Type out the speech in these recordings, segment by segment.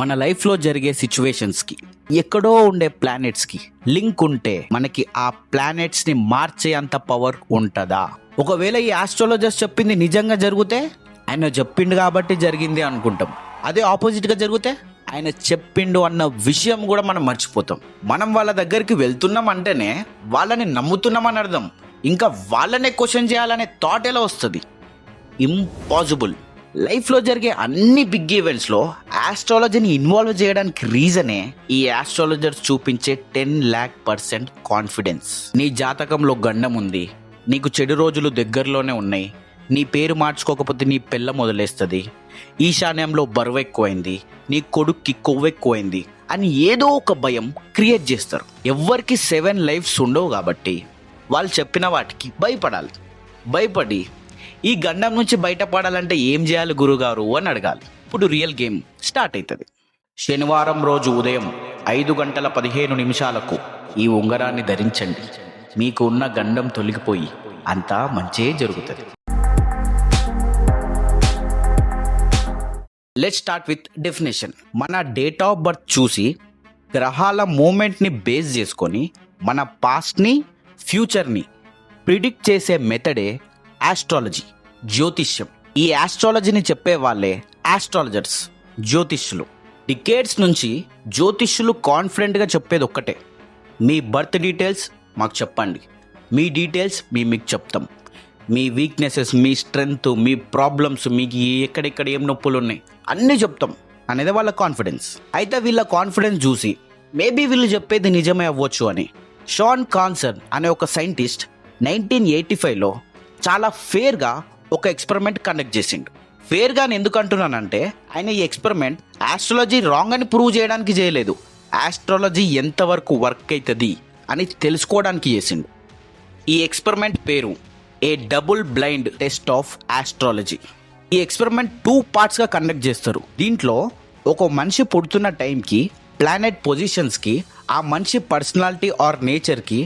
మన లైఫ్లో జరిగే సిచ్యువేషన్స్కి, ఎక్కడో ఉండే ప్లానెట్స్కి లింక్ ఉంటే మనకి ఆ ప్లానెట్స్ని మార్చే అంత పవర్ ఉంటుందా? ఒకవేళ ఈ ఆస్ట్రాలజర్స్ చెప్పింది నిజంగా జరిగితే ఆయన చెప్పిండు కాబట్టి జరిగింది అనుకుంటాం. అదే ఆపోజిట్గా జరిగితే ఆయన చెప్పిండు అన్న విషయం కూడా మనం మర్చిపోతాం. మనం వాళ్ళ దగ్గరికి వెళ్తున్నాం అంటేనే వాళ్ళని నమ్ముతున్నామని అర్థం. ఇంకా వాళ్ళనే క్వశ్చన్ చేయాలనే థాట్ ఎలా వస్తుంది? ఇంపాసిబుల్. లైఫ్లో జరిగే అన్ని బిగ్ ఈవెంట్స్లో ఆస్ట్రాలజీని ఇన్వాల్వ్ చేయడానికి రీజనే ఈ ఆస్ట్రాలజర్స్ చూపించే 10,00,000% కాన్ఫిడెన్స్. నీ జాతకంలో గండం ఉంది, నీకు చెడు రోజులు దగ్గరలోనే ఉన్నాయి, నీ పేరు మార్చుకోకపోతే నీ పిల్ల మొదలేస్తుంది, ఈశాన్యంలో బరువు ఎక్కువైంది, నీ కొడుక్కి కొవ్వెక్కువైంది అని ఏదో ఒక భయం క్రియేట్ చేస్తారు. ఎవ్వరికి 7 లైఫ్స్ ఉండవు కాబట్టి వాళ్ళు చెప్పిన వాటికి భయపడి ఈ గండం నుంచి బయటపడాలంటే ఏం చేయాలి గురుగారు అని అడగాలి. ఇప్పుడు రియల్ గేమ్ స్టార్ట్ అవుతుంది. శనివారం రోజు ఉదయం 5:15 ఈ ఉంగరాన్ని ధరించండి. మీకు ఉన్న గండం తొలగిపోయి అంతా మంచే జరుగుతుంది. Let's start with definition. మన డేట్ ఆఫ్ బర్త్ చూసి గ్రహాల మూమెంట్ని బేస్ చేసుకొని మన పాస్ట్ని, ఫ్యూచర్ని ప్రిడిక్ట్ చేసే మెథడే ఆస్ట్రాలజీ, జ్యోతిష్యం. ఈ ఆస్ట్రాలజీని చెప్పే వాళ్ళే ఆస్ట్రాలజర్స్, జ్యోతిష్యులు. డికేడ్స్ నుంచి జ్యోతిష్యులు కాన్ఫిడెంట్గా చెప్పేది ఒక్కటే: మీ బర్త్ డీటెయిల్స్ మాకు చెప్పండి, మీ డీటెయిల్స్ మీకు చెప్తాం, మీ వీక్నెసెస్, మీ స్ట్రెంగ్త్, మీ ప్రాబ్లమ్స్, మీకు ఎక్కడెక్కడ ఏం నొప్పులు ఉన్నాయి అన్నీ చెప్తాం అనేది వాళ్ళ కాన్ఫిడెన్స్. అయితే వీళ్ళ కాన్ఫిడెన్స్ చూసి మేబీ వీళ్ళు చెప్పేది నిజమే అవ్వచ్చు అని షాన్ కాన్సన్ అనే ఒక సైంటిస్ట్ 1985లో చాలా ఫేర్గా ఒక ఎక్స్పెరిమెంట్ కండక్ట్ చేసిండు. ఫేర్గా ఎందుకు అంటున్నానంటే ఆయన ఈ ఎక్స్పెరిమెంట్ ఆస్ట్రాలజీ రాంగ్ అని ప్రూవ్ చేయడానికి చేయలేదు, ఆస్ట్రాలజీ ఎంతవరకు వర్క్ అవుతుంది అని తెలుసుకోవడానికి చేసిండు. ఈ ఎక్స్పెరిమెంట్ పేరు a double blind test of astrology. ఈ ఎక్స్పెరిమెంట్ 2 పార్ట్స్గా కండక్ట్ చేస్తారు. దీంట్లో ఒక మనిషి పుడుతున్న టైంకి, ప్లానెట్ పొజిషన్స్కి, ఆ మనిషి పర్సనాలిటీ ఆర్ నేచర్కి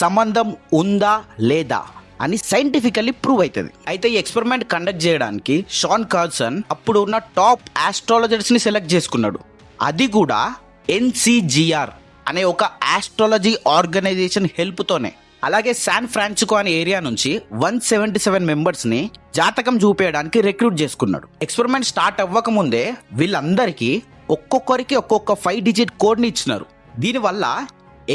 సంబంధం ఉందా లేదా అని సైంటిఫికల్లీ ప్రూవ్ అవుతుంది. అయితే ఈ ఎక్స్పెరిమెంట్ కండక్ట్ చేయడానికి షాన్ కాన్సన్ అప్పుడు ఉన్న టాప్ ఆస్ట్రాలజర్స్ని సెలెక్ట్ చేసుకున్నాడు. అది కూడా NCGR అనే ఒక ఆస్ట్రాలజీ ఆర్గనైజేషన్ హెల్ప్తోనే. అలాగే శాన్ ఫ్రాన్సిస్కో అనే ఏరియా నుంచి 177 మెంబర్స్ని జాతకం చూపేయడానికి రిక్రూట్ చేసుకున్నాడు. ఎక్స్పెరిమెంట్ స్టార్ట్ అవ్వకముందే వీళ్ళందరికీ ఒక్కొక్కరికి ఒక్కొక్క 5 డిజిట్ కోడ్ని ఇచ్చినారు. దీనివల్ల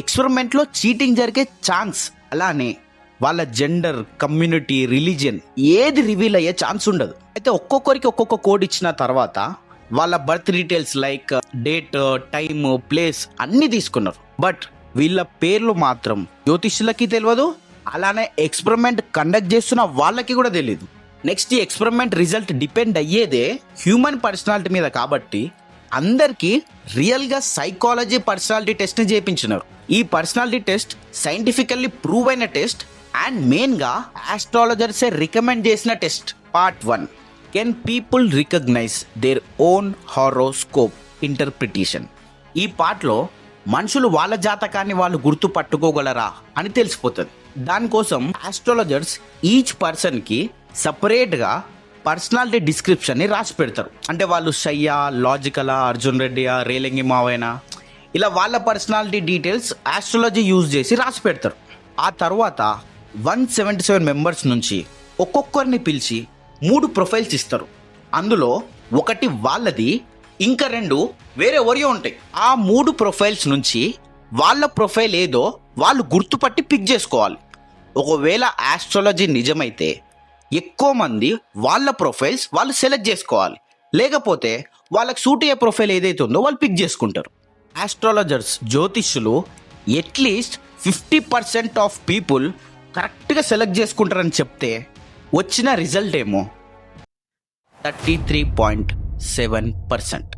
ఎక్స్పెరిమెంట్లో చీటింగ్ జరిగే ఛాన్స్, అలానే వాళ్ళ జెండర్, కమ్యూనిటీ, రిలీజియన్ ఏది రివీల్ అయ్యే ఛాన్స్ ఉండదు. అయితే ఒక్కొక్కరికి ఒక్కొక్క కోడ్ ఇచ్చిన తర్వాత వాళ్ళ birth details like date, time, place అన్నీ తీసుకున్నారు. బట్ వీళ్ళ పేర్లు మాత్రం జ్యోతిష్యులకి తెలియదు, అలానే ఎక్స్పెరిమెంట్ కండక్ట్ చేస్తున్న వాళ్ళకి కూడా తెలియదు. నెక్స్ట్ ఈ ఎక్స్పెరిమెంట్ రిజల్ట్ డిపెండ్ అయ్యేదే హ్యూమన్ పర్సనాలిటీ మీద కాబట్టి అందరికీ రియల్గా సైకాలజీ పర్సనాలిటీ టెస్ట్ని చేయించినారు. ఈ పర్సనాలిటీ టెస్ట్ సైంటిఫికల్లీ ప్రూవ్ అయిన టెస్ట్ అండ్ మెయిన్గా ఆస్ట్రాలజర్సే రికమెండ్ చేసిన test. Part 1, can people recognise their own horoscope interpretation. ఈ పార్ట్లో మనుషులు వాళ్ళ జాతకాన్ని వాళ్ళు గుర్తు పట్టుకోగలరా అని తెలిసిపోతుంది. దానికోసం ఆస్ట్రాలజర్స్ ఈచ్ పర్సన్కి సపరేట్గా పర్సనాలిటీ డిస్క్రిప్షన్ని రాసి పెడతారు. అంటే వాళ్ళు షయ్యా, లాజికలా, అర్జున్ రెడ్డియా, రేలంగి మావైనా, ఇలా వాళ్ళ పర్సనాలిటీ డీటెయిల్స్ ఆస్ట్రాలజీ యూజ్ చేసి రాసి పెడతారు. ఆ తర్వాత 177 మెంబర్స్ నుంచి ఒక్కొక్కరిని పిలిచి 3 ప్రొఫైల్స్ ఇస్తారు. అందులో ఒకటి వాళ్ళది, ఇంకా 2 వేరే ఎవరియో ఉంటాయి. ఆ 3 ప్రొఫైల్స్ నుంచి వాళ్ళ ప్రొఫైల్ ఏదో వాళ్ళు గుర్తుపట్టి పిక్ చేసుకోవాలి. ఒకవేళ ఆస్ట్రాలజీ నిజమైతే ఎక్కువ మంది వాళ్ళ ప్రొఫైల్స్ వాళ్ళు సెలెక్ట్ చేసుకోవాలి, లేకపోతే వాళ్ళకి సూట్ అయ్యే ప్రొఫైల్ ఏదైతే ఉందో వాళ్ళు పిక్ చేసుకుంటారు. ఆస్ట్రాలజర్స్, జ్యోతిష్యులు అట్లీస్ట్ 50% ఆఫ్ పీపుల్ కరెక్ట్గా సెలెక్ట్ చేసుకుంటారని చెప్తే వచ్చిన రిజల్ట్ ఏమో 33.7%.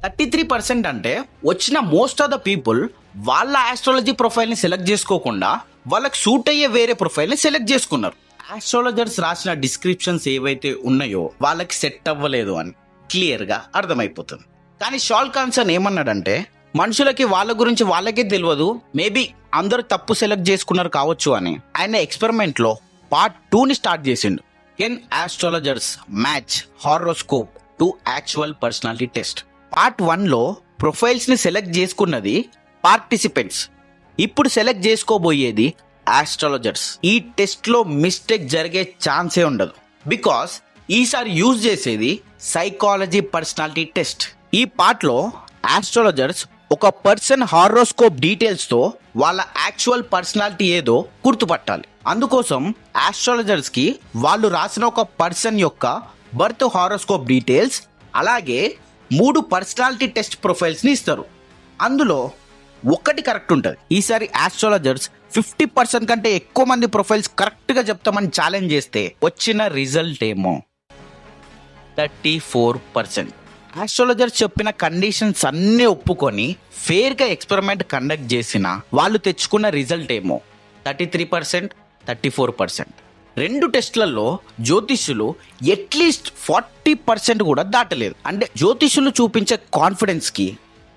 33% అంటే వచ్చిన మోస్ట్ ఆఫ్ ద పీపుల్ వాళ్ళ ఆస్ట్రాలజీ ప్రొఫైల్ని సెలెక్ట్ చేసుకోకుండా వాళ్ళకి సూట్ అయ్యే వేరే ప్రొఫైల్ని సెలెక్ట్ చేసుకున్నారు. ఆస్ట్రాలజర్స్ రాసిన డిస్క్రిప్షన్స్ ఏవైతే ఉన్నాయో వాళ్ళకి సెట్ అవ్వలేదు అని క్లియర్గా అర్థమైపోతుంది. కానీ షాన్ కాన్సన్ ఏమన్నాడంటే మనుషులకి వాళ్ళ గురించి వాళ్ళకే తెలియదు, మేబీ అందరూ తప్పు సెలెక్ట్ చేసుకున్నారు కావచ్చు అని. ఆయన ఎక్స్పెరిమెంట్లో పార్ట్ 2ని స్టార్ట్ చేసిండు. Can astrologers match horoscope to actual personality test. Part 1లో ప్రొఫైల్స్ని సెలెక్ట్ చేసుకున్నది పార్టిసిపెంట్స్. ఇప్పుడు సెలెక్ట్ చేసుకోబోయేది ఆస్ట్రాలజర్స్. ఈ టెస్ట్లో మిస్టేక్ జరిగే ఛాన్సే ఉండదు. బికాస్ ఈసారి యూజ్ చేసేది సైకాలజీ పర్సనాలిటీ టెస్ట్. ఈ పార్ట్లో ఆస్ట్రాలజర్స్ ఒక పర్సన్ హారోస్కోప్ డీటెయిల్స్తో వాళ్ళ యాక్చువల్ పర్సనాలిటీ ఏదో గుర్తుపట్టాలి. అందుకోసం ఆస్ట్రాలజర్స్కి వాళ్ళు రాసిన ఒక పర్సన్ యొక్క బర్త్ హారోస్కోప్ డీటెయిల్స్ అలాగే 3 పర్సనాలిటీ టెస్ట్ ప్రొఫైల్స్ని ఇస్తారు. అందులో ఒకటి కరెక్ట్ ఉంటుంది. ఈసారి ఆస్ట్రాలజర్స్ 50% కంటే ఎక్కువ మంది ప్రొఫైల్స్ కరెక్ట్గా చెప్తామని ఛాలెంజ్ చేస్తే వచ్చిన రిజల్ట్ ఏమో 34%. ఆస్ట్రాలజర్స్ చెప్పిన కండిషన్స్ అన్నీ ఒప్పుకొని ఫేర్గా ఎక్స్పెరిమెంట్ కండక్ట్ చేసిన వాళ్ళు తెచ్చుకున్న రిజల్ట్ ఏమో 33%, 34%. 2 టెస్ట్లలో జ్యోతిష్యులు అట్లీస్ట్ 40% కూడా దాటలేదు. అంటే జ్యోతిష్యులు చూపించే కాన్ఫిడెన్స్కి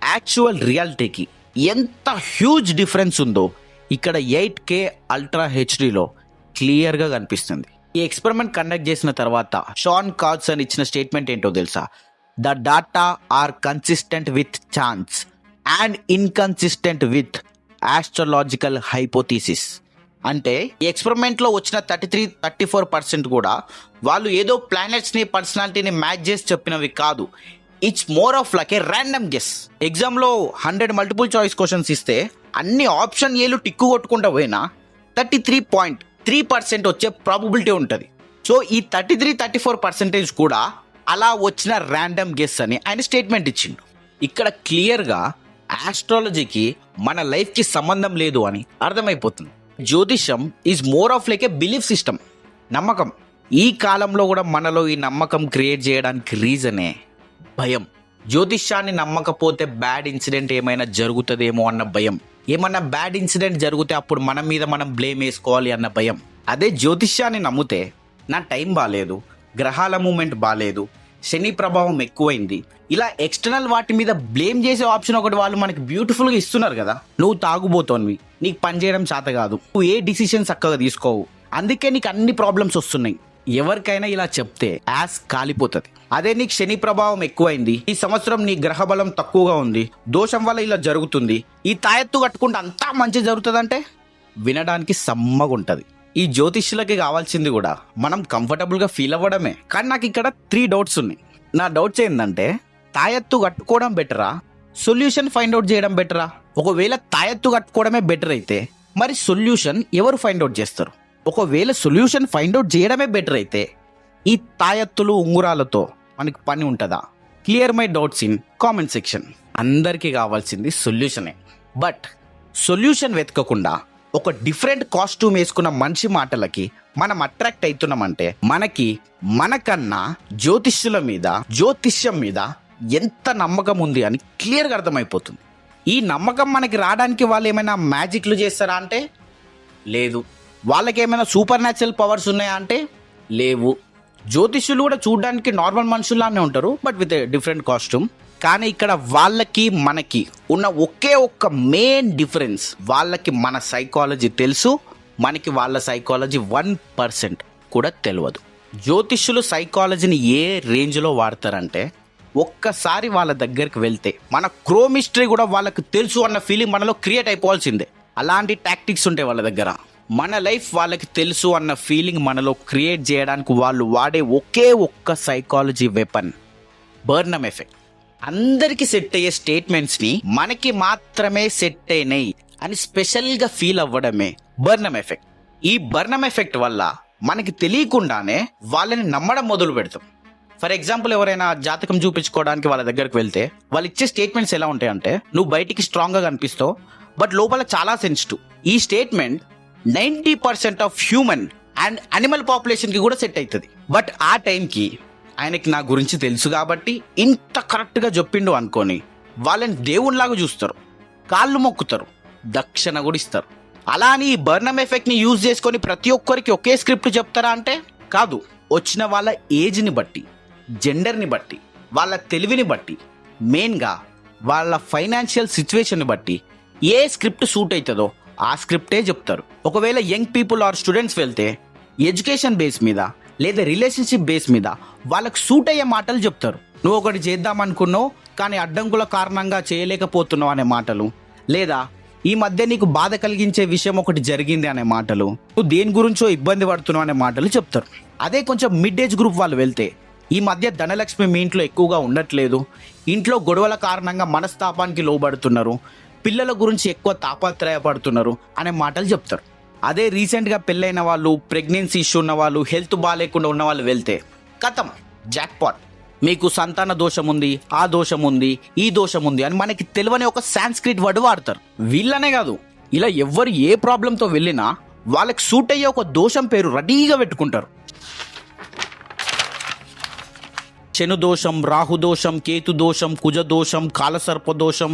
యాక్చువల్ రియాలిటీకి ఎంత హ్యూజ్ డిఫరెన్స్ ఉందో ఇక్కడ 8K అల్ట్రా హెచ్డీలో క్లియర్గా కనిపిస్తుంది. ఈ ఎక్స్పెరిమెంట్ కండక్ట్ చేసిన తర్వాత షాన్ కాట్సన్ ఇచ్చిన స్టేట్మెంట్ ఏంటో తెలుసా? The data are consistent with chance and inconsistent with astrological hypothesis. అంటే ఈ ఎక్స్పెరిమెంట్లో వచ్చిన 34% కూడా వాళ్ళు ఏదో ప్లానెట్స్ని పర్సనాలిటీని మ్యాచ్ చేసి చెప్పినవి కాదు. It's more of like A random guess. ఎగ్జామ్లో 100 మల్టిపుల్ చాయిస్ క్వశ్చన్స్ ఇస్తే అన్ని ఆప్షన్ ఏలు టిక్కు కొట్టుకుంటా పోయినా 33.3% వచ్చే ప్రాబబిలిటీ ఉంటుంది. సో ఈ 34% కూడా అలా వచ్చిన ర్యాండమ్ గెస్ అని ఆయన స్టేట్మెంట్ ఇచ్చిండు. ఇక్కడ క్లియర్గా ఆస్ట్రాలజీకి మన లైఫ్కి సంబంధం లేదు అని అర్థమైపోతుంది. జ్యోతిషం is more of like a belief system, నమ్మకం. ఈ కాలంలో కూడా మనలో ఈ నమ్మకం క్రియేట్ చేయడానికి రీజనే భయం. జ్యోతిష్యాన్ని నమ్మకపోతే బ్యాడ్ ఇన్సిడెంట్ ఏమైనా జరుగుతుందేమో అన్న భయం. ఏమన్నా బ్యాడ్ ఇన్సిడెంట్ జరిగితే అప్పుడు మన మీద మనం బ్లేమ్ వేసుకోవాలి అన్న భయం. అదే జ్యోతిష్యాన్ని నమ్మితే నా టైం బాగాలేదు, గ్రహాల మూమెంట్ బాగాలేదు, శని ప్రభావం ఎక్కువైంది, ఇలా ఎక్స్టర్నల్ వాటి మీద బ్లేమ్ చేసే ఆప్షన్ ఒకటి వాళ్ళు మనకి బ్యూటిఫుల్గా ఇస్తున్నారు కదా. నువ్వు తాగుబోతోనివి, నీకు పని చేయడం చేత కాదు, నువ్వు ఏ డిసిషన్ చక్కగా తీసుకోవు, అందుకే నీకు అన్ని ప్రాబ్లమ్స్ వస్తున్నాయి. ఎవరికైనా ఇలా చెప్తే యాస్ కాలిపోతుంది. అదే నీకు శని ప్రభావం ఎక్కువైంది, ఈ సంవత్సరం నీ గ్రహ బలం తక్కువగా ఉంది, దోషం వల్ల ఇలా జరుగుతుంది, ఈ తాయెత్తు కట్టుకుంటే అంతా మంచి జరుగుతుందంటే వినడానికి సమ్మగా ఉంటుంది. ఈ జ్యోతిష్యులకి కావాల్సింది కూడా మనం కంఫర్టబుల్గా ఫీల్ అవ్వడమే. కానీ నాకు ఇక్కడ 3 డౌట్స్ ఉన్నాయి. నా డౌట్స్ ఏంటంటే, తాయెత్తు కట్టుకోవడం బెటరా, సొల్యూషన్ ఫైండ్ అవుట్ చేయడం బెటరా? ఒకవేళ తాయెత్తు కట్టుకోవడమే బెటర్ అయితే మరి సొల్యూషన్ ఎవరు ఫైండ్ అవుట్ చేస్తారు? ఒకవేళ సొల్యూషన్ ఫైండ్ అవుట్ చేయడమే బెటర్ అయితే ఈ తాయెత్తులు ఉంగురాలతో మనకి పని ఉంటుందా? Clear my doubts in comment section. అందరికీ కావాల్సింది సొల్యూషనే. బట్ సొల్యూషన్ వెతకకుండా ఒక డిఫరెంట్ కాస్ట్యూమ్ వేసుకున్న మనిషి మాటలకి మనం అట్రాక్ట్ అవుతున్నామంటే మనకన్నా జ్యోతిష్యం మీద ఎంత నమ్మకం ఉంది అని క్లియర్గా అర్థమైపోతుంది. ఈ నమ్మకం మనకి రావడానికి వాళ్ళు ఏమైనా మ్యాజిక్లు చేస్తారా అంటే లేదు. వాళ్ళకి ఏమైనా సూపర్ న్యాచురల్ పవర్స్ ఉన్నాయా అంటే లేవు. జ్యోతిష్యులు కూడా చూడడానికి నార్మల్ మనుషుల్లానే ఉంటారు, బట్ విత్ డిఫరెంట్ కాస్ట్యూమ్. కానీ ఇక్కడ మనకి ఉన్న ఒకే ఒక్క మెయిన్ డిఫరెన్స్, వాళ్ళకి మన సైకాలజీ తెలుసు, మనకి వాళ్ళ సైకాలజీ 1% కూడా తెలియదు. జ్యోతిష్యులు సైకాలజీని ఏ రేంజ్లో వాడతారంటే, ఒక్కసారి వాళ్ళ దగ్గరికి వెళ్తే మన క్రోమిస్ట్రీ కూడా వాళ్ళకి తెలుసు అన్న ఫీలింగ్ మనలో క్రియేట్ అయిపోవాల్సిందే. అలాంటి టాక్టిక్స్ ఉంటాయి వాళ్ళ దగ్గర. మన లైఫ్ వాళ్ళకి తెలుసు అన్న ఫీలింగ్ మనలో క్రియేట్ చేయడానికి వాళ్ళు వాడే ఒకే ఒక్క సైకాలజీ వెపన్ బర్నమ్ ఎఫెక్ట్. అందరికీ సెట్ అయ్యే స్టేట్మెంట్స్ని మనకి మాత్రమే సెట్ అయినాయి అని స్పెషల్గా ఫీల్ అవ్వడమే బర్నమ్ ఎఫెక్ట్. ఈ బర్నమ్ ఎఫెక్ట్ వల్ల మనకి తెలియకుండానే వాళ్ళని నమ్మడం మొదలు పెడతాం. ఫర్ ఎగ్జాంపుల్, ఎవరైనా జాతకం చూపించుకోవడానికి వాళ్ళ దగ్గరికి వెళ్తే వాళ్ళు ఇచ్చే స్టేట్మెంట్స్ ఎలా ఉంటాయంటే, నువ్వు బయటికి స్ట్రాంగ్గా కనిపిస్తావు బట్ లోపల చాలా సెన్సిటివ్. ఈ statement 90% of human and animal పాపులేషన్కి కూడా సెట్ అవుతుంది. బట్ ఆ టైంకి ఆయనకి నా గురించి తెలుసు కాబట్టి ఇంత కరెక్ట్గా చెప్పిండు అనుకొని వాళ్ళని దేవుళ్ళలాగా చూస్తారు, కాళ్ళు మొక్కుతారు, దక్షిణ కూడా ఇస్తారు. అలా అని ఈ బర్నమ్ ఎఫెక్ట్ని యూజ్ చేసుకొని ప్రతి ఒక్కరికి ఒకే స్క్రిప్ట్ చెప్తారా అంటే కాదు. వచ్చిన వాళ్ళ ఏజ్ని బట్టి, జెండర్ని బట్టి, వాళ్ళ తెలివిని బట్టి, మెయిన్గా వాళ్ళ ఫైనాన్షియల్ సిచ్యువేషన్ని బట్టి ఏ స్క్రిప్ట్ సూట్ అవుతుందో ఆ స్క్రిప్టే చెప్తారు. ఒకవేళ యంగ్ పీపుల్ ఆర్ స్టూడెంట్స్ వెళ్తే ఎడ్యుకేషన్ బేస్ మీద లేదా రిలేషన్షిప్ బేస్ మీద వాళ్ళకు సూట్ అయ్యే మాటలు చెప్తారు. నువ్వు ఒకటి చేద్దామనుకున్నావు, కానీ అడ్డంకుల కారణంగా చేయలేకపోతున్నావు అనే మాటలు, లేదా ఈ మధ్య నీకు బాధ కలిగించే విషయం ఒకటి జరిగింది అనే మాటలు, నువ్వు దేని గురించో ఇబ్బంది పడుతున్నావు అనే మాటలు చెప్తారు. అదే కొంచెం మిడ్ ఏజ్ గ్రూప్ వాళ్ళు వెళ్తే, ఈ మధ్య ధనలక్ష్మి మీ ఇంట్లో ఎక్కువగా ఉండట్లేదు, ఇంట్లో గొడవల కారణంగా మనస్తాపానికి లోబడుతున్నారు, పిల్లల గురించి ఎక్కువ తాపత్రయపడుతున్నారు అనే మాటలు చెప్తారు. అదే రీసెంట్గా పెళ్ళైన వాళ్ళు, ప్రెగ్నెన్సీ ఇష్యూ ఉన్న వాళ్ళు, హెల్త్ బాగాలేకుండా ఉన్న వాళ్ళు వెళ్తే కథం జాక్పాట్, మీకు సంతాన దోషం ఉంది, ఆ దోషం ఉంది, ఈ దోషం ఉంది అని మనకి తెలియని ఒక సాంస్క్రిట్ వర్డ్ వాడతారు. వీళ్ళనే కాదు, ఇలా ఎవ్వరు ఏ ప్రాబ్లంతో వెళ్ళినా వాళ్ళకి సూట్ అయ్యే ఒక దోషం పేరు రెడీగా పెట్టుకుంటారు. శను దోషం, రాహు దోషం, కేతు దోషం, కుజ దోషం, కాలసర్ప దోషం,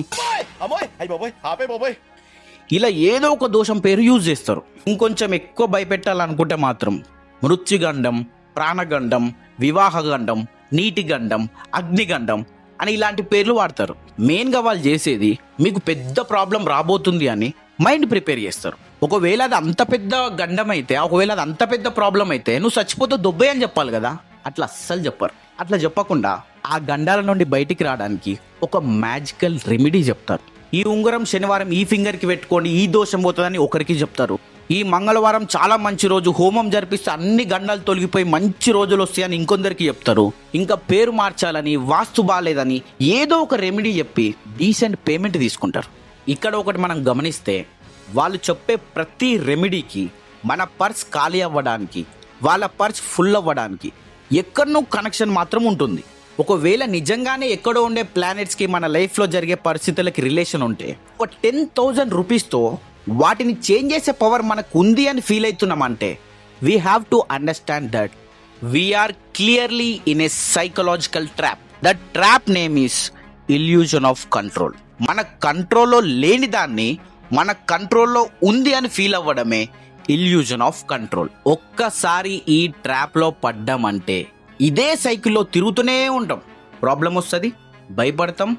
ఇలా ఏదో ఒక దోషం పేరు యూజ్ చేస్తారు. ఇంకొంచెం ఎక్కువ భయపెట్టాలనుకుంటే మాత్రం మృత్యుగండం, ప్రాణగండం, వివాహగండం, నీటి గండం, అగ్నిగండం అని ఇలాంటి పేర్లు వాడతారు. మెయిన్గా వాళ్ళు చేసేది మీకు పెద్ద ప్రాబ్లం రాబోతుంది అని మైండ్ ప్రిపేర్ చేస్తారు. ఒకవేళ అది అంత పెద్ద గండం అయితే, ఒకవేళ అది అంత పెద్ద ప్రాబ్లం అయితే నువ్వు చచ్చిపోతే దొబ్బే అని చెప్పాలి కదా. అట్లా అస్సలు చెప్పరు. అట్లా చెప్పకుండా ఆ గండాల నుండి బయటికి రావడానికి ఒక మ్యాజికల్ రెమెడీ చెప్తారు. ఈ ఉంగరం శనివారం ఈ ఫింగర్కి పెట్టుకోండి, ఈ దోషం పోతుందని ఒకరికి చెప్తారు. ఈ మంగళవారం చాలా మంచి రోజు, హోమం జరిపిస్తే అన్ని గండాలు తొలగిపోయి మంచి రోజులు వస్తాయని ఇంకొందరికి చెప్తారు. ఇంకా పేరు మార్చాలని, వాస్తు బాగాలేదని ఏదో ఒక రెమెడీ చెప్పి డీసెంట్ పేమెంట్ తీసుకుంటారు. ఇక్కడ ఒకటి మనం గమనిస్తే, వాళ్ళు చెప్పే ప్రతి రెమెడీకి మన పర్స్ ఖాళీ అవ్వడానికి, వాళ్ళ పర్స్ ఫుల్ అవ్వడానికి ఎక్కడనో కనెక్షన్ మాత్రం ఉంటుంది. ఒకవేళ నిజంగానే ఎక్కడో ఉండే ప్లానెట్స్కి మన లైఫ్లో జరిగే పరిస్థితులకి రిలేషన్ ఉంటే, ఒక 10,000 రూపీస్తో వాటిని చేంజ్ చేసే పవర్ మనకు ఉంది అని ఫీల్ అవుతున్నామంటే, we have to understand that we're clearly in a psychological trap. That trap name is illusion of control. మన కంట్రోల్లో లేని దాన్ని మన కంట్రోల్లో ఉంది అని ఫీల్ అవ్వడమే ఇల్యూజన్ ఆఫ్ కంట్రోల్. ఒక్కసారి ఈ ట్రాప్లో పడ్డామంటే ఇదే సైకిల్లో తిరుగుతూనే ఉంటాం. ప్రాబ్లం వస్తుంది, భయపడతాం,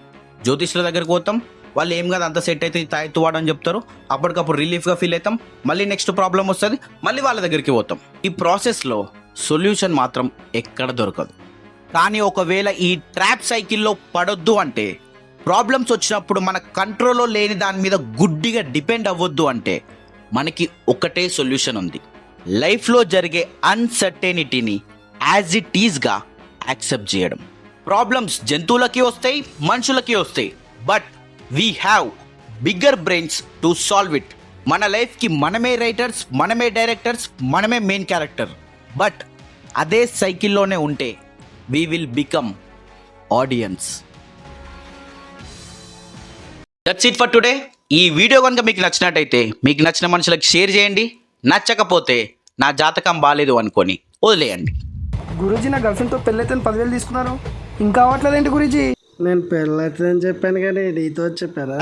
జ్యోతిష్యుల దగ్గరికి పోతాం, వాళ్ళు ఏం కాదు అంత సెట్ అయితే తాయెత్తు వాడని చెప్తారు, అప్పటికప్పుడు రిలీఫ్గా ఫీల్ అవుతాం, మళ్ళీ నెక్స్ట్ ప్రాబ్లం వస్తుంది, మళ్ళీ వాళ్ళ దగ్గరికి పోతాం. ఈ ప్రాసెస్లో సొల్యూషన్ మాత్రం ఎక్కడ దొరకదు. కానీ ఒకవేళ ఈ ట్రాప్ సైకిల్లో పడొద్దు అంటే, ప్రాబ్లమ్స్ వచ్చినప్పుడు మన కంట్రోల్లో లేని దాని మీద గుడ్డిగా డిపెండ్ అవ్వద్దు అంటే, మనకి ఒకటే సొల్యూషన్ ఉంది. లైఫ్లో జరిగే అన్సర్టెనిటీని యాజ్ ఇట్ ఈజ్గా యాక్సెప్ట్ చేయడం. ప్రాబ్లమ్స్ జంతువులకి వస్తాయి, మనుషులకి వస్తాయి, but we have bigger brains to solve it. మన లైఫ్కి మనమే రైటర్స్, మనమే డైరెక్టర్స్, మనమే మెయిన్ క్యారెక్టర్. బట్ అదే సైకిల్లోనే ఉంటే we will become audience. That's it for today. ఈ వీడియో కనుక మీకు నచ్చినట్టయితే మీకు నచ్చిన మనుషులకు షేర్ చేయండి. నచ్చకపోతే నా జాతకం బాగాలేదు అనుకొని వదిలేయండి. గురూజీ, నా గర్ల్ఫ్రెండ్తో పెళ్ళైతే 10,000 తీసుకున్నారు, ఇంకా అవ్వట్లేదేంటి గురూజీ? నేను పెళ్ళైతుందని చెప్పాను కానీ నీతో చెప్పారా?